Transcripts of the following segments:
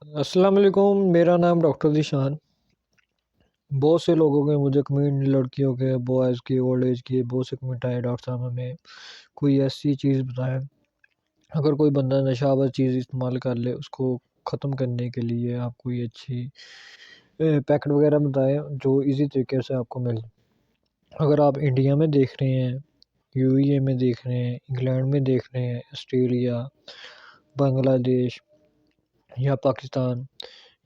अस्सलाम वालेकुम। मेरा नाम डॉक्टर ज़ीशान। बहुत से लोगों के मुझे कमेंट, लड़कियों के, बॉयज़ की, ओल्ड एज की बहुत से कमेंट आए, डॉक्टर साहब हमें कोई ऐसी चीज़ बताएं, अगर कोई बंदा नशावर चीज़ इस्तेमाल कर ले उसको ख़त्म करने के लिए आप कोई अच्छी पैकेट वगैरह बताएं जो इजी तरीके से आपको मिल। अगर आप इंडिया में देख रहे हैं, यूएई में देख रहे हैं, इंग्लैंड में देख रहे हैं, ऑस्ट्रेलिया, बांग्लादेश या पाकिस्तान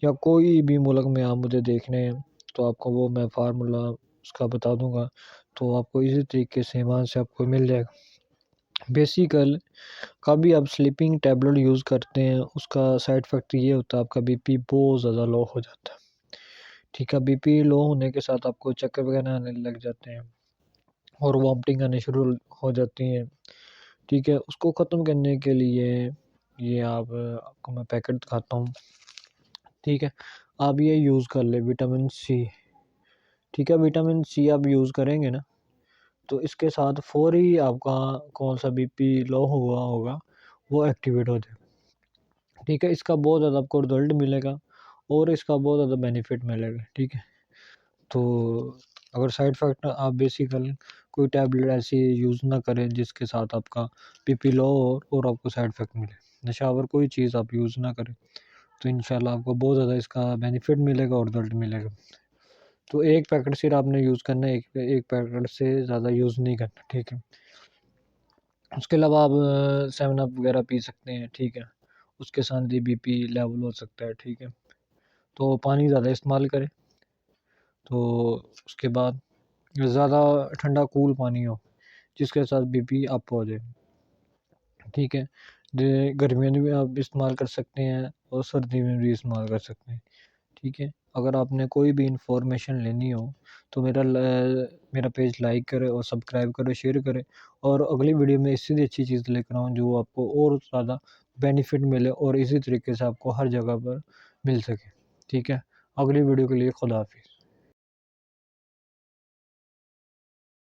या कोई भी मुल्क में आप मुझे देख रहे हैं, तो आपको वो मैं फ़ार्मूला उसका बता दूँगा, तो आपको इज़ी तरीके से वहाँ से आपको मिल जाएगा। बेसिकल कभी आप स्लीपिंग टैबलेट यूज़ करते हैं, उसका साइड इफ़ेक्ट ये होता है आपका बीपी बहुत ज़्यादा लो हो जाता है। ठीक है, बीपी लो होने के साथ आपको चक्कर वगैरह आने लग जाते हैं और वॉमिटिंग आनी शुरू हो जाती हैं। ठीक है, उसको ख़त्म करने के लिए ये आपको मैं पैकेट दिखाता हूँ। ठीक है, आप ये यूज़ कर लें विटामिन सी। ठीक है, विटामिन सी आप यूज़ करेंगे ना, तो इसके साथ फ़ौरी आपका कौन-सा बीपी लो हुआ होगा, वो एक्टिवेट हो जाएगा। ठीक है, इसका बहुत ज़्यादा आपको रिज़ल्ट मिलेगा और इसका बहुत ज़्यादा बेनिफिट मिलेगा। ठीक है, तो अगर साइड इफ़ेक्ट आप बेसिकल कोई टैबलेट ऐसी यूज़ ना करें जिसके साथ आपका बीपी लो हो और आपको साइड इफ़ेक्ट मिले। नशावर कोई चीज़ आप यूज़ ना करें, तो इंशाल्लाह आपको बहुत ज़्यादा इसका बेनिफिट मिलेगा और रिज़ल्ट मिलेगा। तो एक पैकेट सिर्फ आपने यूज़ करना है, एक एक पैकेट से ज़्यादा यूज़ नहीं करना, ठीक है। उसके अलावा आप 7 अप वगैरह पी सकते हैं, ठीक है। उसके साथ भी बीपी लेवल हो सकता है, ठीक है। तो पानी ज़्यादा इस्तेमाल करें, तो उसके बाद ज़्यादा ठंडा कूल पानी हो, जिसके साथ बीपी अप हो जाए, ठीक है। गर्मियों में भी आप इस्तेमाल कर सकते हैं और सर्दी में भी इस्तेमाल कर सकते हैं। ठीक है, अगर आपने कोई भी इन्फॉर्मेशन लेनी हो तो मेरा पेज लाइक करें और सब्सक्राइब करें, शेयर करें और अगली वीडियो में इससे भी अच्छी चीज़ लेकर आऊँ जो आपको और ज़्यादा बेनिफिट मिले और इसी तरीके से आपको हर जगह पर मिल सके। ठीक है, अगली वीडियो के लिए खुदा हाफिज़।